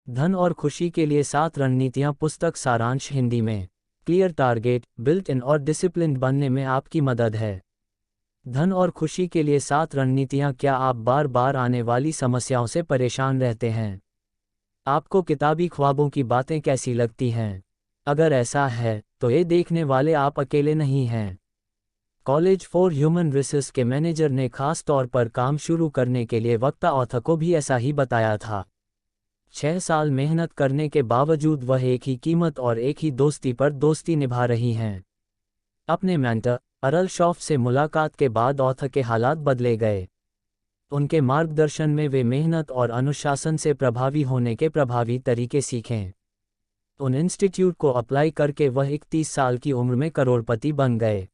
धन और खुशी के लिए 7 रणनीतियां पुस्तक सारांश हिंदी में। क्लियर टारगेट, बिल्ट इन और डिसिप्लिन्ड बनने में आपकी मदद है। धन और खुशी के लिए 7 रणनीतियां। क्या आप बार बार आने वाली समस्याओं से परेशान रहते हैं? आपको किताबी ख्वाबों की बातें कैसी लगती हैं? अगर ऐसा है तो ये देखने वाले आप अकेले नहीं हैं। कॉलेज फॉर ह्यूमन रिसोर्स के मैनेजर ने खास तौर पर काम शुरू करने के लिए वक्ता ऑथर को भी ऐसा ही बताया था। 6 साल मेहनत करने के बावजूद वह एक ही कीमत और एक ही दोस्ती पर दोस्ती निभा रही हैं। अपने मेंटर अरल शॉफ से मुलाकात के बाद ऑथर के हालात बदले गए। उनके मार्गदर्शन में वे मेहनत और अनुशासन से प्रभावी होने के प्रभावी तरीके सीखें। उन इंस्टीट्यूट को अप्लाई करके वह 31 साल की उम्र में करोड़पति बन गए।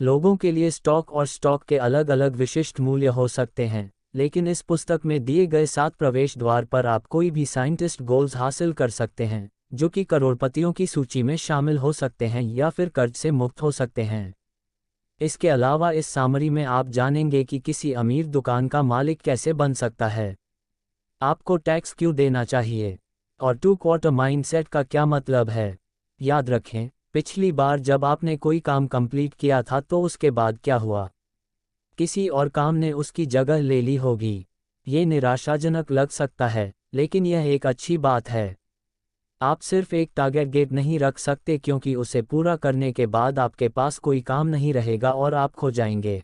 लोगों के लिए स्टॉक और स्टॉक के अलग अलग विशिष्ट मूल्य हो सकते हैं, लेकिन इस पुस्तक में दिए गए 7 प्रवेश द्वार पर आप कोई भी साइंटिस्ट गोल्स हासिल कर सकते हैं, जो कि करोड़पतियों की सूची में शामिल हो सकते हैं या फिर कर्ज से मुक्त हो सकते हैं। इसके अलावा इस सामरी में आप जानेंगे कि किसी अमीर दुकान का मालिक कैसे बन सकता है, आपको टैक्स क्यों देना चाहिए, और 2 क्वार्टर माइंडसेट का क्या मतलब है। याद रखें, पिछली बार जब आपने कोई काम कंप्लीट किया था तो उसके बाद क्या हुआ? किसी और काम ने उसकी जगह ले ली होगी। ये निराशाजनक लग सकता है, लेकिन यह एक अच्छी बात है। आप सिर्फ एक टारगेट नहीं रख सकते, क्योंकि उसे पूरा करने के बाद आपके पास कोई काम नहीं रहेगा और आप खो जाएंगे।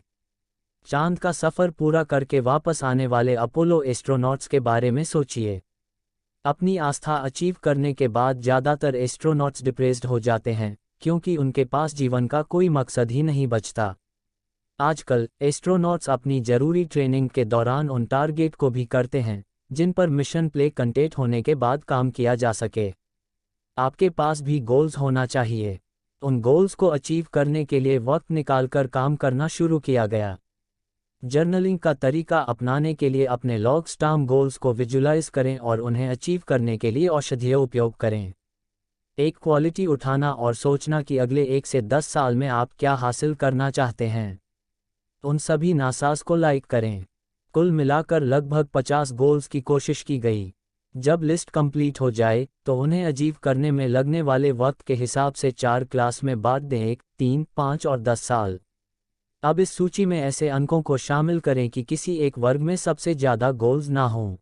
चांद का सफ़र पूरा करके वापस आने वाले अपोलो एस्ट्रोनॉट्स के बारे में सोचिए। अपनी आस्था अचीव करने के बाद ज़्यादातर एस्ट्रोनॉट्स डिप्रेस्ड हो जाते हैं, क्योंकि उनके पास जीवन का कोई मकसद ही नहीं बचता। आजकल एस्ट्रोनॉट्स अपनी ज़रूरी ट्रेनिंग के दौरान उन टारगेट को भी करते हैं जिन पर मिशन प्ले कंटेट होने के बाद काम किया जा सके। आपके पास भी गोल्स होना चाहिए। उन गोल्स को अचीव करने के लिए वक्त निकालकर काम करना शुरू किया गया। जर्नलिंग का तरीका अपनाने के लिए अपने लॉन्ग टर्म गोल्स को विजुलाइज करें और उन्हें अचीव करने के लिए औषधीय उपयोग करें। एक क्वालिटी उठाना और सोचना कि अगले 1 से 10 साल में आप क्या हासिल करना चाहते हैं। उन सभी नासास को लाइक करें। कुल मिलाकर लगभग 50 गोल्स की कोशिश की गई। जब लिस्ट कंप्लीट हो जाए तो उन्हें अचीव करने में लगने वाले वक्त के हिसाब से 4 क्लास में बांट दें, 1, 3, 5 और 10 साल। अब इस सूची में ऐसे अंकों को शामिल करें कि किसी एक वर्ग में सबसे ज़्यादा गोल्स ना हों।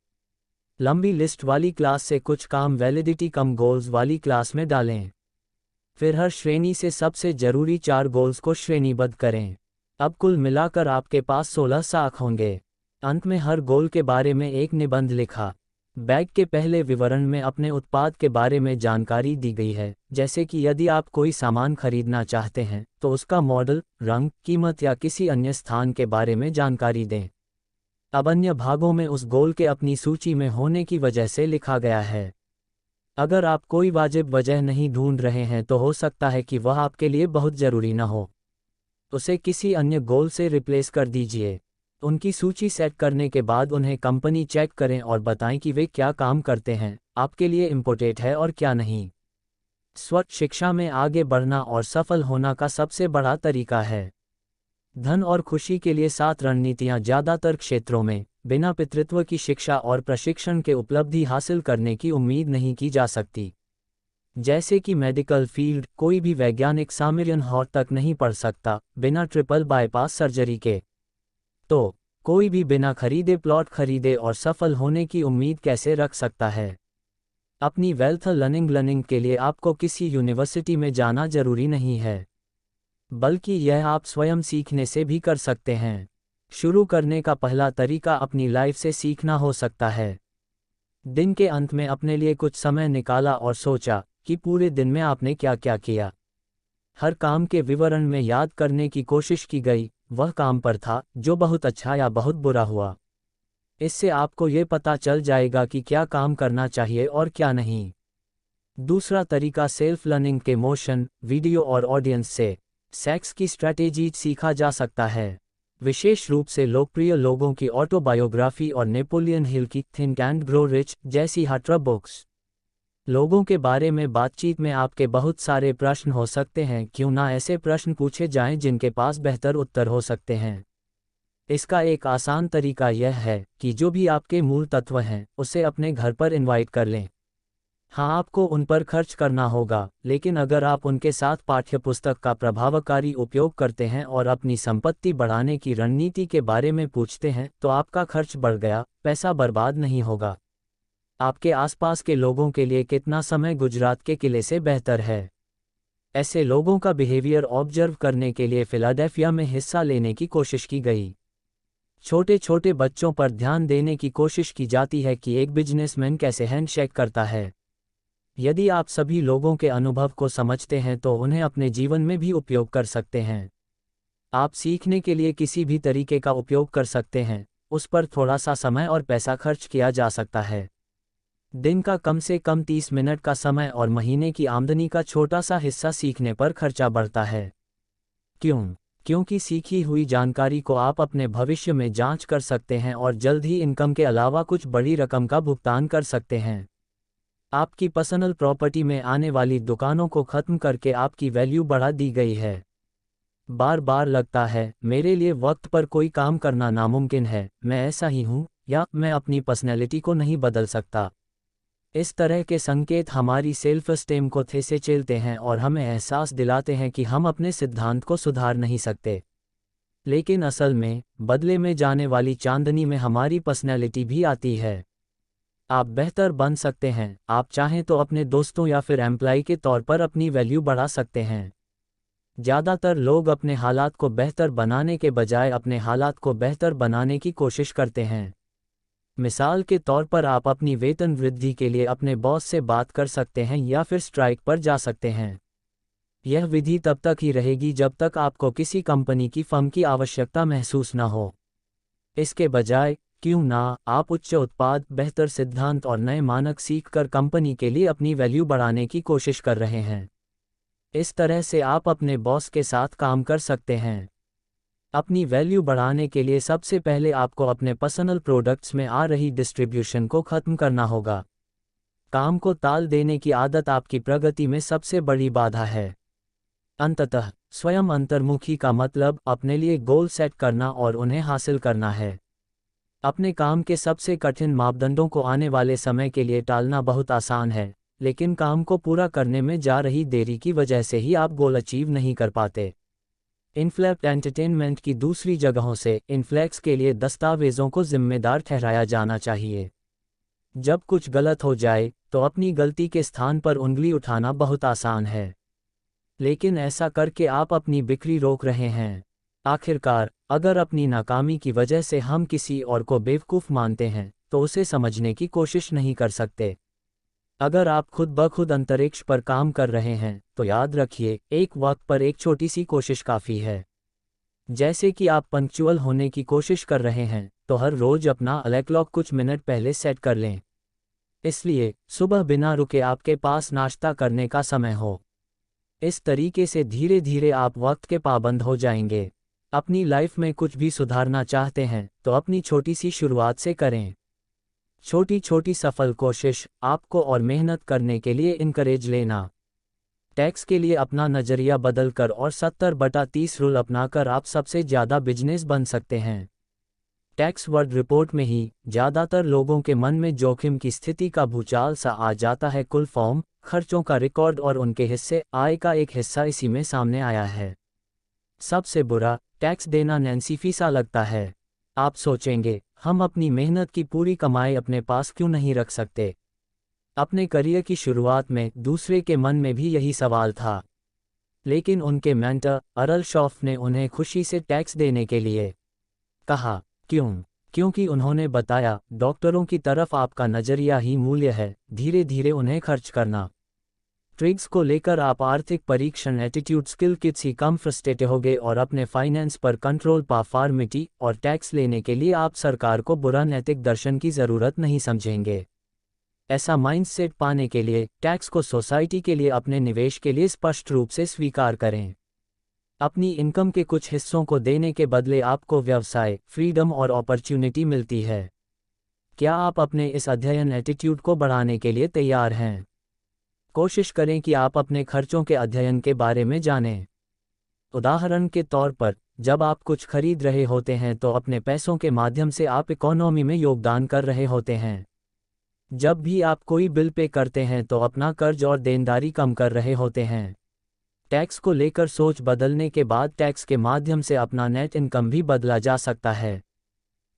लंबी लिस्ट वाली क्लास से कुछ काम वैलिडिटी कम गोल्स वाली क्लास में डालें। फिर हर श्रेणी से सबसे ज़रूरी 4 गोल्स को श्रेणीबद्ध करें। अब कुल मिलाकर आपके पास 16 साख होंगे। अंत में हर गोल के बारे में एक निबंध लिखा। बैग के पहले विवरण में अपने उत्पाद के बारे में जानकारी दी गई है, जैसे कि यदि आप कोई सामान खरीदना चाहते हैं तो उसका मॉडल, रंग, कीमत या किसी अन्य स्थान के बारे में जानकारी दें। अब अन्य भागों में उस गोल के अपनी सूची में होने की वजह से लिखा गया है। अगर आप कोई वाजिब वजह नहीं ढूंढ रहे हैं तो हो सकता है कि वह आपके लिए बहुत ज़रूरी न हो। उसे किसी अन्य गोल से रिप्लेस कर दीजिए। उनकी सूची सेट करने के बाद उन्हें कंपनी चेक करें और बताएं कि वे क्या काम करते हैं, आपके लिए इम्पोर्टेंट है और क्या नहीं। स्वच्छ शिक्षा में आगे बढ़ना और सफल होना का सबसे बड़ा तरीका है। धन और खुशी के लिए 7 रणनीतियां ज़्यादातर क्षेत्रों में बिना पितृत्व की शिक्षा और प्रशिक्षण के उपलब्धि हासिल करने की उम्मीद नहीं की जा सकती। जैसे कि मेडिकल फील्ड, कोई भी वैज्ञानिक सामरियन हॉर तक नहीं पढ़ सकता बिना ट्रिपल बाईपास सर्जरी के। तो कोई भी बिना खरीदे प्लॉट खरीदे और सफल होने की उम्मीद कैसे रख सकता है? अपनी वेल्थ लर्निंग के लिए आपको किसी यूनिवर्सिटी में जाना जरूरी नहीं है, बल्कि यह आप स्वयं सीखने से भी कर सकते हैं। शुरू करने का पहला तरीका अपनी लाइफ से सीखना हो सकता है। दिन के अंत में अपने लिए कुछ समय निकाला और सोचा कि पूरे दिन में आपने क्या क्या किया। हर काम के विवरण में याद करने की कोशिश की गई वह काम पर था जो बहुत अच्छा या बहुत बुरा हुआ। इससे आपको ये पता चल जाएगा कि क्या काम करना चाहिए और क्या नहीं। दूसरा तरीका सेल्फ लर्निंग के मोशन, वीडियो और ऑडियंस से सेक्स की स्ट्रैटेजी सीखा जा सकता है, विशेष रूप से लोकप्रिय लोगों की ऑटोबायोग्राफी और नेपोलियन हिल की थिंक एंड ग्रो रिच जैसी हटरा बुक्स। लोगों के बारे में बातचीत में आपके बहुत सारे प्रश्न हो सकते हैं, क्यों ना ऐसे प्रश्न पूछे जाएं जिनके पास बेहतर उत्तर हो सकते हैं। इसका एक आसान तरीका यह है कि जो भी आपके मूल तत्व हैं उसे अपने घर पर इनवाइट कर लें। हाँ, आपको उन पर खर्च करना होगा, लेकिन अगर आप उनके साथ पाठ्यपुस्तक का प्रभावकारी उपयोग करते हैं और अपनी संपत्ति बढ़ाने की रणनीति के बारे में पूछते हैं, तो आपका खर्च बढ़ गया, पैसा बर्बाद नहीं होगा। आपके आसपास के लोगों के लिए कितना समय गुजरात के किले से बेहतर है? ऐसे लोगों का बिहेवियर ऑब्जर्व करने के लिए फिलाडेल्फिया में हिस्सा लेने की कोशिश की गई। छोटे छोटे बच्चों पर ध्यान देने की कोशिश की जाती है कि एक बिजनेसमैन कैसे हैंडशेक करता है। यदि आप सभी लोगों के अनुभव को समझते हैं तो उन्हें अपने जीवन में भी उपयोग कर सकते हैं। आप सीखने के लिए किसी भी तरीके का उपयोग कर सकते हैं, उस पर थोड़ा सा समय और पैसा खर्च किया जा सकता है। दिन का कम से कम 30 मिनट का समय और महीने की आमदनी का छोटा सा हिस्सा सीखने पर खर्चा बढ़ता है। क्यों? क्योंकि सीखी हुई जानकारी को आप अपने भविष्य में जांच कर सकते हैं और जल्द ही इनकम के अलावा कुछ बड़ी रकम का भुगतान कर सकते हैं। आपकी पर्सनल प्रॉपर्टी में आने वाली दुकानों को खत्म करके आपकी वैल्यू बढ़ा दी गई है। बार बार लगता है, मेरे लिए वक्त पर कोई काम करना नामुमकिन है, मैं ऐसा ही हूँ, या मैं अपनी पर्सनैलिटी को नहीं बदल सकता। इस तरह के संकेत हमारी सेल्फ एस्टीम को ठेसे चेलते हैं और हमें एहसास दिलाते हैं कि हम अपने सिद्धांत को सुधार नहीं सकते। लेकिन असल में, बदले में जाने वाली चांदनी में हमारी पर्सनैलिटी भी आती है। आप बेहतर बन सकते हैं, आप चाहें तो अपने दोस्तों या फिर एम्प्लॉय के तौर पर अपनी वैल्यू बढ़ा सकते हैं। ज़्यादातर लोग अपने हालात को बेहतर बनाने के बजाय अपने हालात को बेहतर बनाने की कोशिश करते हैं। मिसाल के तौर पर आप अपनी वेतन वृद्धि के लिए अपने बॉस से बात कर सकते हैं या फिर स्ट्राइक पर जा सकते हैं। यह विधि तब तक ही रहेगी जब तक आपको किसी कंपनी की फर्म की आवश्यकता महसूस न हो। इसके बजाय, क्यों ना आप उच्च उत्पाद, बेहतर सिद्धांत और नए मानक सीखकर कंपनी के लिए अपनी वैल्यू बढ़ाने की कोशिश कर रहे हैं। इस तरह से आप अपने बॉस के साथ काम कर सकते हैं। अपनी वैल्यू बढ़ाने के लिए सबसे पहले आपको अपने पर्सनल प्रोडक्ट्स में आ रही डिस्ट्रीब्यूशन को खत्म करना होगा। काम को टाल देने की आदत आपकी प्रगति में सबसे बड़ी बाधा है। अंततः, स्वयं अंतर्मुखी का मतलब अपने लिए गोल सेट करना और उन्हें हासिल करना है। अपने काम के सबसे कठिन मापदंडों को आने वाले समय के लिए टालना बहुत आसान है, लेकिन काम को पूरा करने में जा रही देरी की वजह से ही आप गोल अचीव नहीं कर पाते। इनफ्लेक्ट एंटरटेनमेंट की दूसरी जगहों से इनफ्लेक्स के लिए दस्तावेज़ों को जिम्मेदार ठहराया जाना चाहिए। जब कुछ गलत हो जाए, तो अपनी गलती के स्थान पर उंगली उठाना बहुत आसान है, लेकिन ऐसा करके आप अपनी बिक्री रोक रहे हैं। आखिरकार, अगर अपनी नाकामी की वजह से हम किसी और को बेवकूफ़ मानते हैं, तो उसे समझने की कोशिश नहीं कर सकते। अगर आप खुद ब खुद अंतरिक्ष पर काम कर रहे हैं, तो याद रखिए, एक वक्त पर एक छोटी सी कोशिश काफ़ी है। जैसे कि आप पंक्चुअल होने की कोशिश कर रहे हैं, तो हर रोज अपना अलार्म क्लॉक कुछ मिनट पहले सेट कर लें। इसलिए, सुबह बिना रुके आपके पास नाश्ता करने का समय हो। इस तरीके से धीरे धीरे आप वक्त के पाबंद हो जाएंगे। अपनी लाइफ में कुछ भी सुधारना चाहते हैं, तो अपनी छोटी सी शुरुआत से करें। छोटी छोटी सफल कोशिश आपको और मेहनत करने के लिए इनकरेज लेना। टैक्स के लिए अपना नज़रिया बदलकर और 70/30 रूल अपनाकर आप सबसे ज़्यादा बिजनेस बन सकते हैं। टैक्स वर्ड रिपोर्ट में ही ज़्यादातर लोगों के मन में जोखिम की स्थिति का भूचाल सा आ जाता है। कुल फॉर्म, खर्चों का रिकॉर्ड और उनके हिस्से, आय का एक हिस्सा इसी में सामने आया है। सबसे बुरा, टैक्स देना नैन्सी सा लगता है। आप सोचेंगे, हम अपनी मेहनत की पूरी कमाई अपने पास क्यों नहीं रख सकते? अपने करियर की शुरुआत में दूसरे के मन में भी यही सवाल था, लेकिन उनके मेंटर अरल शॉफ ने उन्हें खुशी से टैक्स देने के लिए कहा। क्यों? क्योंकि उन्होंने बताया, डॉक्टरों की तरफ आपका नज़रिया ही मूल्य है, धीरे धीरे उन्हें खर्च करना। ट्रिग्स को लेकर आप आर्थिक परीक्षण, एटीट्यूड, स्किल किट्स ही कम फ्रस्ट्रेटेड होगे और अपने फाइनेंस पर कंट्रोल पा फार्मिटी और टैक्स लेने के लिए आप सरकार को बुरा नैतिक दर्शन की ज़रूरत नहीं समझेंगे। ऐसा माइंडसेट पाने के लिए टैक्स को सोसाइटी के लिए अपने निवेश के लिए स्पष्ट रूप से स्वीकार करें। अपनी इनकम के कुछ हिस्सों को देने के बदले आपको व्यवसाय, फ्रीडम और अपॉर्चुनिटी मिलती है। क्या आप अपने इस अध्ययन एटीट्यूड को बढ़ाने के लिए तैयार हैं? कोशिश करें कि आप अपने खर्चों के अध्ययन के बारे में जानें। उदाहरण के तौर पर, जब आप कुछ खरीद रहे होते हैं तो अपने पैसों के माध्यम से आप इकोनॉमी में योगदान कर रहे होते हैं। जब भी आप कोई बिल पे करते हैं तो अपना कर्ज और देनदारी कम कर रहे होते हैं। टैक्स को लेकर सोच बदलने के बाद टैक्स के माध्यम से अपना नेट इनकम भी बदला जा सकता है।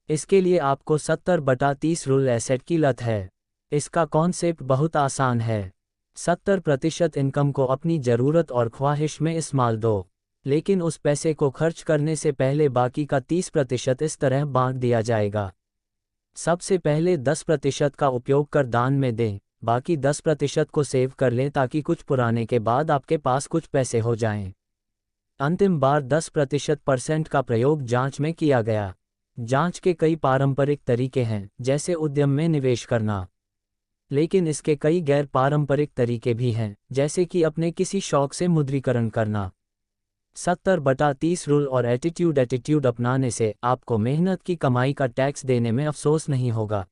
इसके लिए आपको 70/30 रूल एसेट की लत है। इसका कॉन्सेप्ट बहुत आसान है। 70% इनकम को अपनी ज़रूरत और ख्वाहिश में इस्तेमाल दो, लेकिन उस पैसे को खर्च करने से पहले बाकी का 30% इस तरह बांट दिया जाएगा। सबसे पहले 10% का उपयोग कर दान में दें, बाकी 10% को सेव कर लें ताकि कुछ पुराने के बाद आपके पास कुछ पैसे हो जाएं। अंतिम बार 10% का प्रयोग जांच में किया गया। जांच के कई पारंपरिक तरीके हैं, जैसे उद्यम में निवेश करना, लेकिन इसके कई गैर पारंपरिक तरीके भी हैं, जैसे कि अपने किसी शौक से मुद्रीकरण करना। 70/30 रूल और एटीट्यूड अपनाने से आपको मेहनत की कमाई का टैक्स देने में अफसोस नहीं होगा।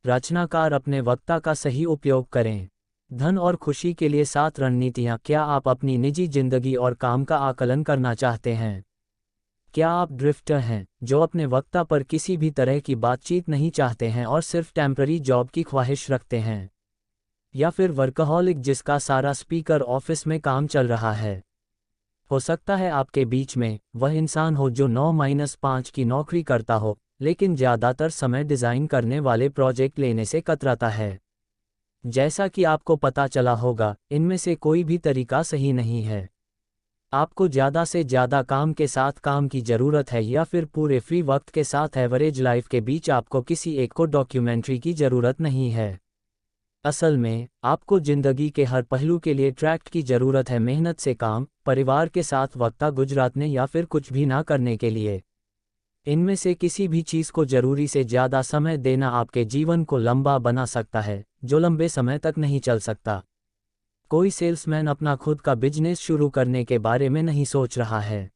रचनाकार अपने वक्ता का सही उपयोग करें। धन और खुशी के लिए 7 रणनीतियाँ। क्या आप अपनी निजी जिंदगी और काम का आकलन करना चाहते हैं? क्या आप ड्रिफ्टर हैं, जो अपने वक्ता पर किसी भी तरह की बातचीत नहीं चाहते हैं और सिर्फ टेम्पररी जॉब की ख्वाहिश रखते हैं? या फिर वर्कहॉलिक जिसका सारा स्पीकर ऑफिस में काम चल रहा है? हो सकता है आपके बीच में वह इंसान हो जो 9-5 की नौकरी करता हो, लेकिन ज़्यादातर समय डिज़ाइन करने वाले प्रोजेक्ट लेने से कतराता है। जैसा कि आपको पता चला होगा, इनमें से कोई भी तरीका सही नहीं है। आपको ज़्यादा से ज़्यादा काम के साथ काम की ज़रूरत है या फिर पूरे फ्री वक्त के साथ एवरेज लाइफ के बीच आपको किसी एक को डॉक्यूमेंट्री की ज़रूरत नहीं है। असल में आपको ज़िंदगी के हर पहलू के लिए ट्रैक्ट की ज़रूरत है, मेहनत से काम, परिवार के साथ वक्त गुजारने या फिर कुछ भी ना करने के लिए। इनमें से किसी भी चीज़ को ज़रूरी से ज़्यादा समय देना आपके जीवन को लंबा बना सकता है, जो लंबे समय तक नहीं चल सकता। कोई सेल्समैन अपना खुद का बिजनेस शुरू करने के बारे में नहीं सोच रहा है।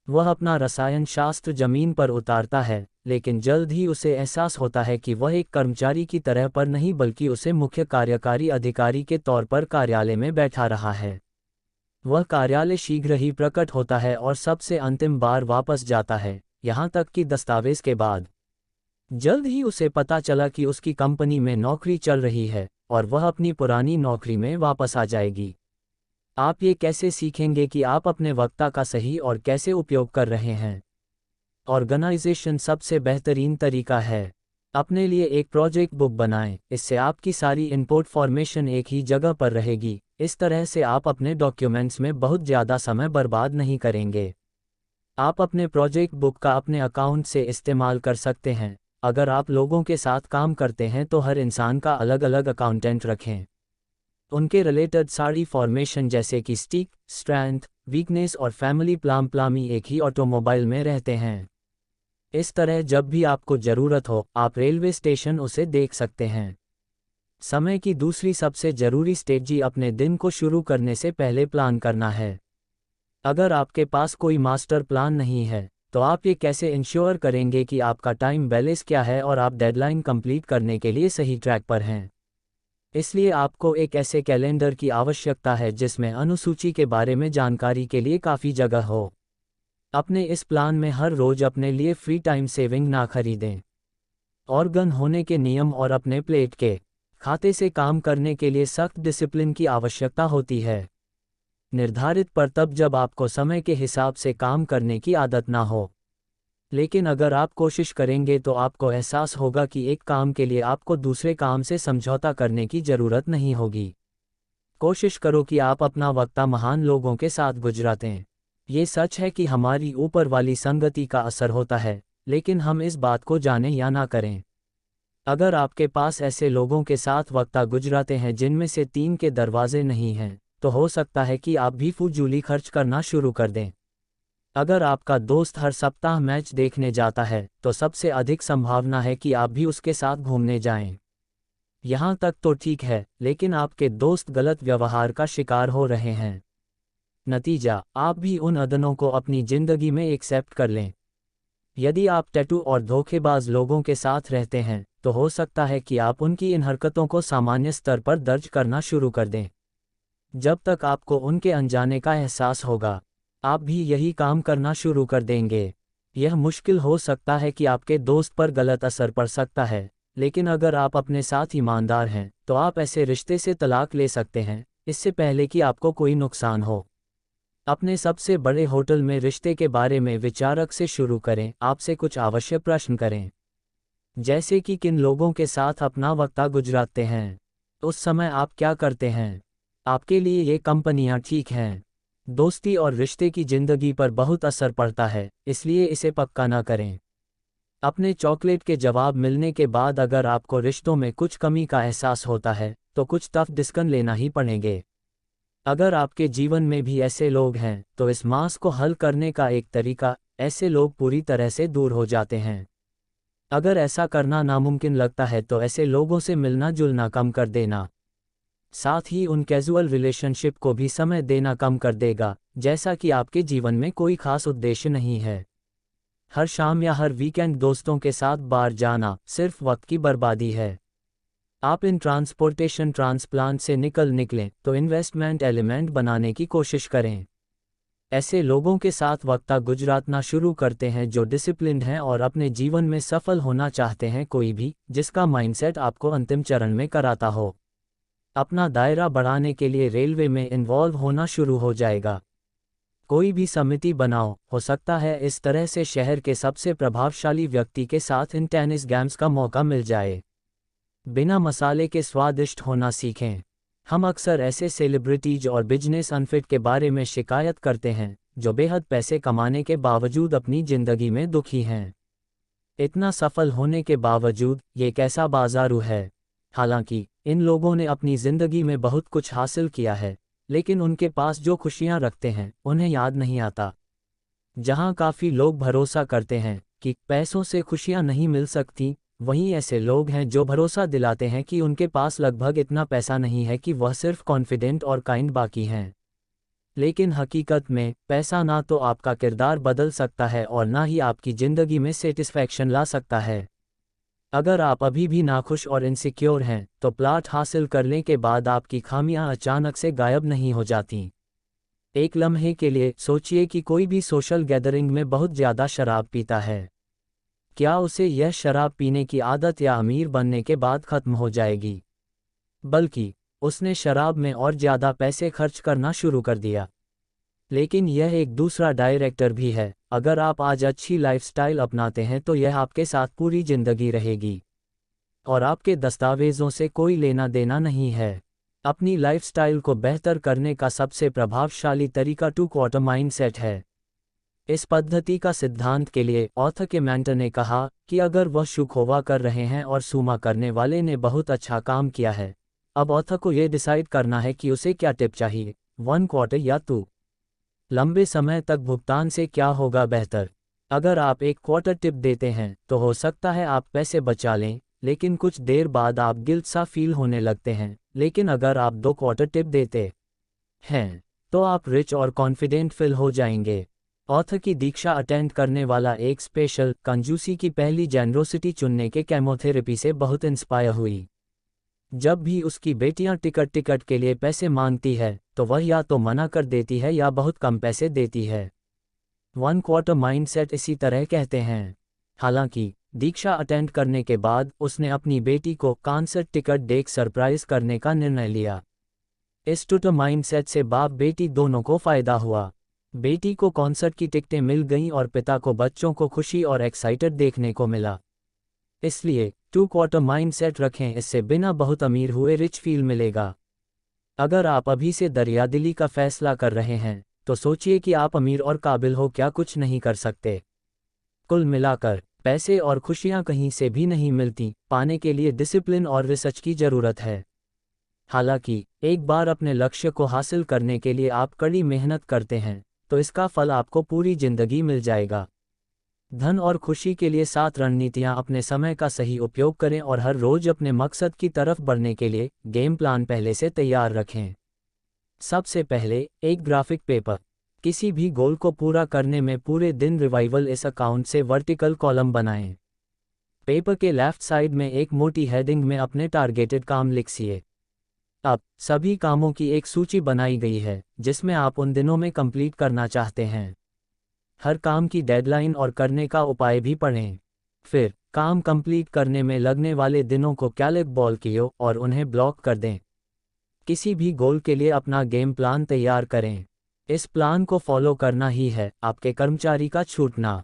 वह अपना रसायन शास्त्र जमीन पर उतारता है, लेकिन जल्द ही उसे एहसास होता है कि वह एक कर्मचारी की तरह पर नहीं बल्कि उसे मुख्य कार्यकारी अधिकारी के तौर पर कार्यालय में बैठा रहा है। वह कार्यालय शीघ्र ही प्रकट होता है और सबसे अंतिम बार वापस जाता है, यहाँ तक कि दस्तावेज के बाद। जल्द ही उसे पता चला कि उसकी कंपनी में नौकरी चल रही है और वह अपनी पुरानी नौकरी में वापस आ जाएगी। आप ये कैसे सीखेंगे कि आप अपने वक्ता का सही और कैसे उपयोग कर रहे हैं? ऑर्गेनाइजेशन सबसे बेहतरीन तरीका है। अपने लिए एक प्रोजेक्ट बुक बनाएं, इससे आपकी सारी इन्फॉर्मेशन एक ही जगह पर रहेगी। इस तरह से आप अपने डॉक्यूमेंट्स में बहुत ज़्यादा समय बर्बाद नहीं करेंगे। आप अपने प्रोजेक्ट बुक का अपने अकाउंट से इस्तेमाल कर सकते हैं। अगर आप लोगों के साथ काम करते हैं तो हर इंसान का अलग अलग अकाउंटेंट रखें। उनके रिलेटेड सारी फॉर्मेशन जैसे कि स्टिक, स्ट्रेंथ, वीकनेस और फैमिली प्लामी एक ही ऑटोमोबाइल में रहते हैं। इस तरह जब भी आपको ज़रूरत हो, आप रेलवे स्टेशन उसे देख सकते हैं। समय की दूसरी सबसे ज़रूरी स्ट्रेटजी अपने दिन को शुरू करने से पहले प्लान करना है। अगर आपके पास कोई मास्टर प्लान नहीं है, तो आप ये कैसे इंश्योर करेंगे कि आपका टाइम बैलेंस क्या है और आप डेडलाइन कंप्लीट करने के लिए सही ट्रैक पर हैं? इसलिए आपको एक ऐसे कैलेंडर की आवश्यकता है जिसमें अनुसूची के बारे में जानकारी के लिए काफ़ी जगह हो। अपने इस प्लान में हर रोज़ अपने लिए फ्री टाइम सेविंग ना खरीदें। ऑर्गन होने के नियम और अपने प्लेट के खाते से काम करने के लिए सख्त डिसिप्लिन की आवश्यकता होती है। निर्धारित पर तब जब आपको समय के हिसाब से काम करने की आदत ना हो। लेकिन अगर आप कोशिश करेंगे तो आपको एहसास होगा कि एक काम के लिए आपको दूसरे काम से समझौता करने की ज़रूरत नहीं होगी। कोशिश करो कि आप अपना वक्त महान लोगों के साथ गुजरातें। ये सच है कि हमारी ऊपर वाली संगति का असर होता है, लेकिन हम इस बात को जाने या ना करें। अगर आपके पास ऐसे लोगों के साथ वक्त गुजराते हैं जिनमें से 3 के दरवाजे नहीं हैं, तो हो सकता है कि आप भी फजूली खर्च करना शुरू कर दें। अगर आपका दोस्त हर सप्ताह मैच देखने जाता है, तो सबसे अधिक संभावना है कि आप भी उसके साथ घूमने जाएं। यहाँ तक तो ठीक है, लेकिन आपके दोस्त गलत व्यवहार का शिकार हो रहे हैं। नतीजा, आप भी उन अदनों को अपनी ज़िंदगी में एक्सेप्ट कर लें। यदि आप टैटू और धोखेबाज लोगों के साथ रहते हैं, तो हो सकता है कि आप उनकी इन हरकतों को सामान्य स्तर पर दर्ज करना शुरू कर दें। जब तक आपको उनके अनजाने का एहसास होगा, आप भी यही काम करना शुरू कर देंगे। यह मुश्किल हो सकता है कि आपके दोस्त पर गलत असर पड़ सकता है, लेकिन अगर आप अपने साथ ईमानदार हैं तो आप ऐसे रिश्ते से तलाक ले सकते हैं, इससे पहले कि आपको कोई नुकसान हो। अपने सबसे बड़े होटल में रिश्ते के बारे में विचारक से शुरू करें। आपसे कुछ आवश्यक प्रश्न करें, जैसे कि किन लोगों के साथ अपना वक्त गुजारते हैं, उस समय आप क्या करते हैं, आपके लिए ये कंपनियां ठीक हैं। दोस्ती और रिश्ते की जिंदगी पर बहुत असर पड़ता है, इसलिए इसे पक्का ना करें। अपने चॉकलेट के जवाब मिलने के बाद अगर आपको रिश्तों में कुछ कमी का एहसास होता है तो कुछ टफ डिसीजन लेना ही पड़ेंगे। अगर आपके जीवन में भी ऐसे लोग हैं तो इस मास को हल करने का एक तरीका, ऐसे लोग पूरी तरह से दूर हो जाते हैं। अगर ऐसा करना नामुमकिन लगता है तो ऐसे लोगों से मिलना जुलना कम कर देना, साथ ही उन कैजुअल रिलेशनशिप को भी समय देना कम कर देगा, जैसा कि आपके जीवन में कोई खास उद्देश्य नहीं है। हर शाम या हर वीकेंड दोस्तों के साथ बाहर जाना सिर्फ वक्त की बर्बादी है। आप इन ट्रांसपोर्टेशन ट्रांसप्लांट से निकलें तो इन्वेस्टमेंट एलिमेंट बनाने की कोशिश करें। ऐसे लोगों के साथ वक्त गुजारना शुरू करते हैं जो डिसिप्लिन्ड हैं और अपने जीवन में सफल होना चाहते हैं, कोई भी जिसका माइंडसेट आपको अंतिम चरण में कराता हो। अपना दायरा बढ़ाने के लिए रेलवे में इन्वॉल्व होना शुरू हो जाएगा। कोई भी समिति बनाओ, हो सकता है इस तरह से शहर के सबसे प्रभावशाली व्यक्ति के साथ इन टेनिस गेम्स का मौका मिल जाए। बिना मसाले के स्वादिष्ट होना सीखें। हम अक्सर ऐसे सेलिब्रिटीज और बिजनेस अनफिट के बारे में शिकायत करते हैं जो बेहद पैसे कमाने के बावजूद अपनी जिंदगी में दुखी हैं। इतना सफल होने के बावजूद ये कैसा बाजारू है। हालांकि इन लोगों ने अपनी जिंदगी में बहुत कुछ हासिल किया है, लेकिन उनके पास जो खुशियां रखते हैं उन्हें याद नहीं आता। जहां काफ़ी लोग भरोसा करते हैं कि पैसों से खुशियां नहीं मिल सकती, वहीं ऐसे लोग हैं जो भरोसा दिलाते हैं कि उनके पास लगभग इतना पैसा नहीं है कि वह सिर्फ कॉन्फिडेंट और काइंड बाकी हैं। लेकिन हकीकत में पैसा ना तो आपका किरदार बदल सकता है और ना ही आपकी ज़िंदगी में सेटिस्फैक्शन ला सकता है। अगर आप अभी भी नाखुश और इनसिक्योर हैं तो प्लॉट हासिल करने के बाद आपकी खामियां अचानक से गायब नहीं हो जाती। एक लम्हे के लिए सोचिए कि कोई भी सोशल गैदरिंग में बहुत ज़्यादा शराब पीता है। क्या उसे यह शराब पीने की आदत या अमीर बनने के बाद ख़त्म हो जाएगी, बल्कि उसने शराब में और ज़्यादा पैसे खर्च करना शुरू कर दिया। लेकिन यह एक दूसरा डायरेक्टर भी है। अगर आप आज अच्छी लाइफस्टाइल अपनाते हैं तो यह आपके साथ पूरी ज़िंदगी रहेगी और आपके दस्तावेज़ों से कोई लेना देना नहीं है। अपनी लाइफस्टाइल को बेहतर करने का सबसे प्रभावशाली तरीका 2 क्वार्टर माइंडसेट है। इस पद्धति का सिद्धांत के लिए ऑथर के मेंटर ने कहा कि अगर वह शुखोवा कर रहे हैं और सूमा करने वाले ने बहुत अच्छा काम किया है, अब ऑथर को यह डिसाइड करना है कि उसे क्या टिप चाहिए, 1 क्वार्टर या 2। लंबे समय तक भुगतान से क्या होगा बेहतर। अगर आप 1 क्वार्टर टिप देते हैं तो हो सकता है आप पैसे बचा लें, लेकिन कुछ देर बाद आप गिल्ट सा फील होने लगते हैं। लेकिन अगर आप 2 क्वार्टर टिप देते हैं तो आप रिच और कॉन्फिडेंट फील हो जाएंगे। ऑथर की दीक्षा अटेंड करने वाला एक स्पेशल कंजूसी की पहली जेनरोसिटी चुनने के केमोथेरेपी से बहुत इंस्पायर हुई। जब भी उसकी बेटियां टिकट के लिए पैसे मांगती है तो वह या तो मना कर देती है या बहुत कम पैसे देती है। 1 क्वार्टर माइंडसेट इसी तरह कहते हैं। हालांकि दीक्षा अटेंड करने के बाद उसने अपनी बेटी को कॉन्सर्ट टिकट देख सरप्राइज करने का निर्णय लिया। इस टूटर माइंडसेट से बाप बेटी दोनों को फायदा हुआ। बेटी को कॉन्सर्ट की टिकटें मिल गईं और पिता को बच्चों को खुशी और एक्साइटेड देखने को मिला। इसलिए 2 क्वार्टर माइंडसेट रखें, इससे बिना बहुत अमीर हुए रिच फील मिलेगा। अगर आप अभी से दरियादिली का फैसला कर रहे हैं तो सोचिए कि आप अमीर और काबिल हो क्या कुछ नहीं कर सकते। कुल मिलाकर पैसे और खुशियां कहीं से भी नहीं मिलती, पाने के लिए डिसिप्लिन और रिसर्च की ज़रूरत है। हालांकि एक बार अपने लक्ष्य को हासिल करने के लिए आप कड़ी मेहनत करते हैं तो इसका फल आपको पूरी ज़िंदगी मिल जाएगा। धन और खुशी के लिए 7 रणनीतियां। अपने समय का सही उपयोग करें और हर रोज अपने मकसद की तरफ बढ़ने के लिए गेम प्लान पहले से तैयार रखें। सबसे पहले, एक ग्राफिक पेपर। किसी भी गोल को पूरा करने में पूरे दिन रिवाइवल इस अकाउंट से वर्टिकल कॉलम बनाएं। पेपर के लेफ्ट साइड में एक मोटी हेडिंग में अपने टारगेटेड काम लिखिए। अब सभी कामों की एक सूची बनाई गई है जिसमें आप उन दिनों में कंप्लीट करना चाहते हैं। हर काम की डेडलाइन और करने का उपाय भी पढ़ें। फिर काम कंप्लीट करने में लगने वाले दिनों को कैलेंडर कियो और उन्हें ब्लॉक कर दें। किसी भी गोल के लिए अपना गेम प्लान तैयार करें। इस प्लान को फॉलो करना ही है आपके कर्मचारी का छूटना।